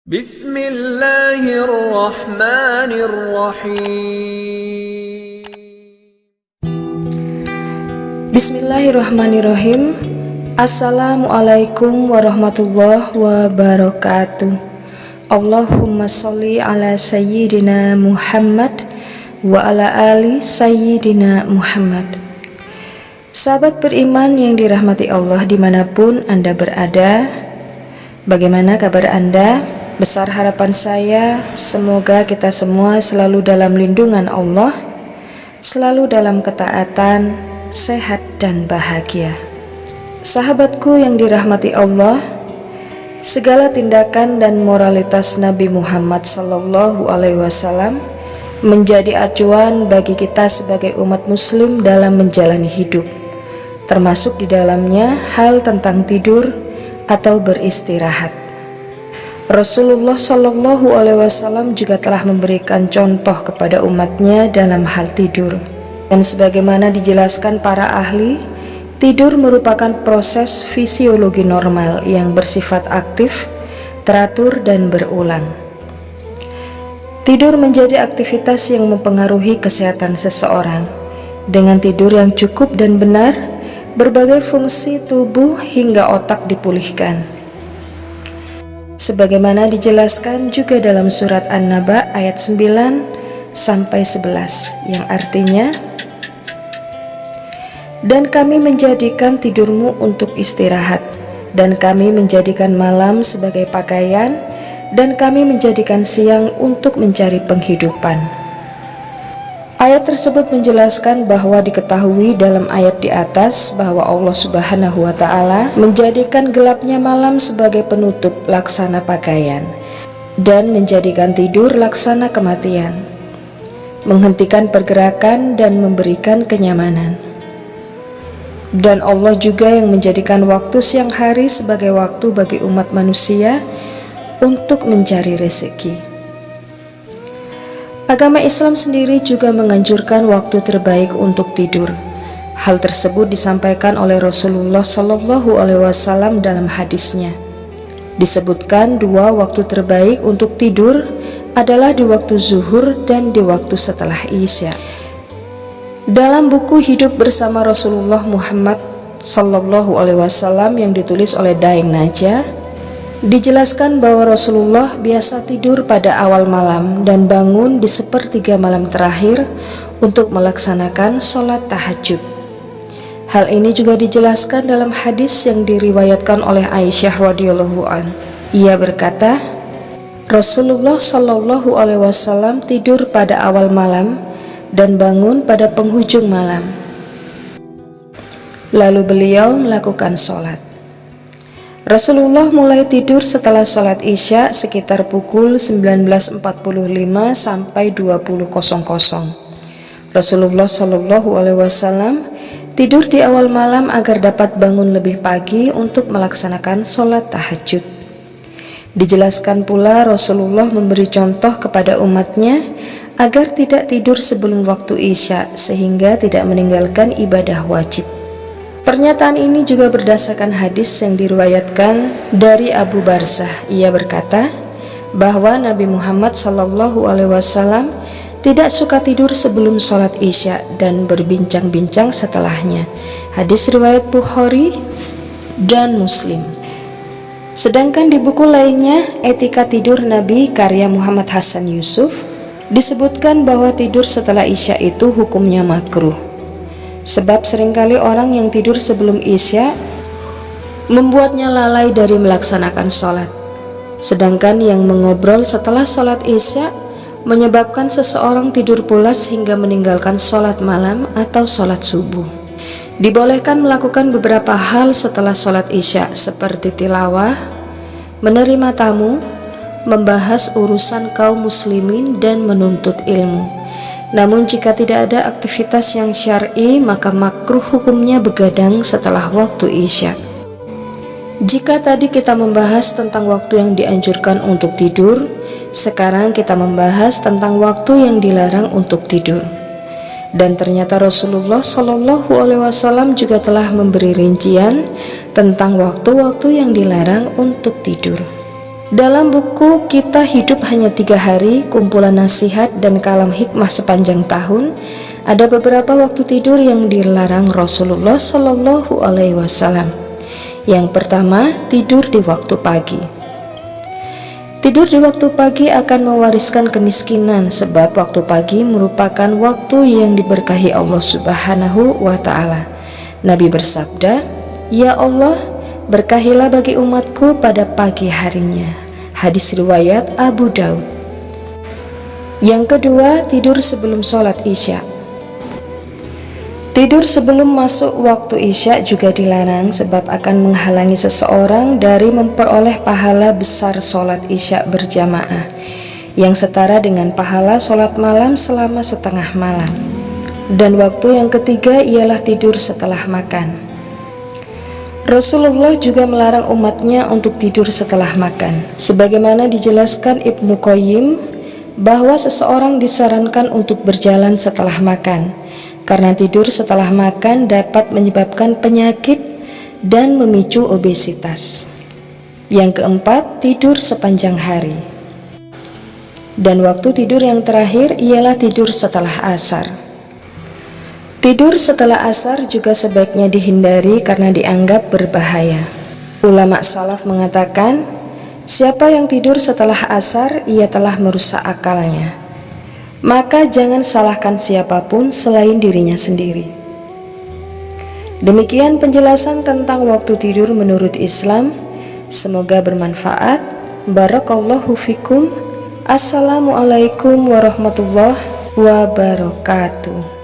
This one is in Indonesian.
Bismillahirrahmanirrahim. Bismillahirrahmanirrahim. Assalamualaikum warahmatullahi wabarakatuh. Allahumma sholli ala sayyidina Muhammad wa ala ali sayyidina Muhammad. Sahabat beriman yang dirahmati Allah dimanapun Anda berada, bagaimana kabar Anda? Besar harapan saya, semoga kita semua selalu dalam lindungan Allah, selalu dalam ketaatan, sehat dan bahagia. Sahabatku yang dirahmati Allah, segala tindakan dan moralitas Nabi Muhammad SAW menjadi acuan bagi kita sebagai umat muslim dalam menjalani hidup, termasuk di dalamnya hal tentang tidur atau beristirahat. Rasulullah SAW juga telah memberikan contoh kepada umatnya dalam hal tidur. Dan sebagaimana dijelaskan para ahli, tidur merupakan proses fisiologi normal yang bersifat aktif, teratur dan berulang. Tidur menjadi aktivitas yang mempengaruhi kesehatan seseorang. Dengan tidur yang cukup dan benar, berbagai fungsi tubuh hingga otak dipulihkan. Sebagaimana dijelaskan juga dalam surat An-Naba ayat 9-11 yang artinya, dan kami menjadikan tidurmu untuk istirahat, dan kami menjadikan malam sebagai pakaian, dan kami menjadikan siang untuk mencari penghidupan. Ayat tersebut menjelaskan bahwa diketahui dalam ayat di atas bahwa Allah Subhanahu wa Ta'ala menjadikan gelapnya malam sebagai penutup laksana pakaian dan menjadikan tidur laksana kematian, menghentikan pergerakan dan memberikan kenyamanan. Dan Allah juga yang menjadikan waktu siang hari sebagai waktu bagi umat manusia untuk mencari rezeki. Agama Islam sendiri juga menganjurkan waktu terbaik untuk tidur. Hal tersebut disampaikan oleh Rasulullah SAW dalam hadisnya. Disebutkan dua waktu terbaik untuk tidur adalah di waktu zuhur dan di waktu setelah isya. Dalam buku Hidup Bersama Rasulullah Muhammad SAW yang ditulis oleh Daeng Najah, dijelaskan bahwa Rasulullah biasa tidur pada awal malam dan bangun di sepertiga malam terakhir untuk melaksanakan sholat tahajud. Hal ini juga dijelaskan dalam hadis yang diriwayatkan oleh Aisyah radhiyallahu an. Ia berkata, Rasulullah SAW tidur pada awal malam dan bangun pada penghujung malam. Lalu beliau melakukan sholat. Rasulullah mulai tidur setelah sholat isya sekitar pukul 19.45 sampai 20.00. Rasulullah SAW tidur di awal malam agar dapat bangun lebih pagi untuk melaksanakan sholat tahajud. Dijelaskan pula Rasulullah memberi contoh kepada umatnya agar tidak tidur sebelum waktu isya sehingga tidak meninggalkan ibadah wajib. Pernyataan ini juga berdasarkan hadis yang diriwayatkan dari Abu Barzah. Ia berkata bahwa Nabi Muhammad SAW tidak suka tidur sebelum sholat isya dan berbincang-bincang setelahnya. Hadis riwayat Bukhari dan Muslim. Sedangkan di buku lainnya, Etika Tidur Nabi karya Muhammad Hasan Yusuf, disebutkan bahwa tidur setelah isya itu hukumnya makruh. Sebab seringkali orang yang tidur sebelum isya membuatnya lalai dari melaksanakan sholat. Sedangkan yang mengobrol setelah sholat isya menyebabkan seseorang tidur pulas hingga meninggalkan sholat malam atau sholat subuh. Dibolehkan melakukan beberapa hal setelah sholat isya seperti tilawah, menerima tamu, membahas urusan kaum muslimin dan menuntut ilmu. Namun jika tidak ada aktivitas yang syar'i, maka makruh hukumnya begadang setelah waktu isya. Jika tadi kita membahas tentang waktu yang dianjurkan untuk tidur, sekarang kita membahas tentang waktu yang dilarang untuk tidur. Dan ternyata Rasulullah SAW juga telah memberi rincian tentang waktu-waktu yang dilarang untuk tidur. Dalam buku Kita Hidup Hanya 3 Hari, kumpulan nasihat dan kalam hikmah sepanjang tahun, ada beberapa waktu tidur yang dilarang Rasulullah Shallallahu Alaihi Wasallam. Yang pertama, tidur di waktu pagi. Tidur di waktu pagi akan mewariskan kemiskinan, sebab waktu pagi merupakan waktu yang diberkahi Allah Subhanahu wa Ta'ala. Nabi bersabda, "Ya Allah, berkahilah bagi umatku pada pagi harinya." Hadis riwayat Abu Daud. Yang kedua, tidur sebelum sholat Isya. Tidur sebelum masuk waktu Isya juga dilarang, sebab akan menghalangi seseorang dari memperoleh pahala besar sholat Isya berjamaah, yang setara dengan pahala sholat malam selama setengah malam. Dan waktu yang ketiga ialah tidur setelah makan. Rasulullah juga melarang umatnya untuk tidur setelah makan, sebagaimana dijelaskan Ibnu Qayyim bahwa seseorang disarankan untuk berjalan setelah makan, karena tidur setelah makan dapat menyebabkan penyakit dan memicu obesitas. Yang keempat, tidur sepanjang hari. Dan waktu tidur yang terakhir ialah tidur setelah asar. Tidur setelah asar juga sebaiknya dihindari karena dianggap berbahaya. Ulama salaf mengatakan, siapa yang tidur setelah asar, ia telah merusak akalnya. Maka jangan salahkan siapapun selain dirinya sendiri. Demikian penjelasan tentang waktu tidur menurut Islam. Semoga bermanfaat. Barakallahu fikum. Assalamualaikum warahmatullahi wabarakatuh.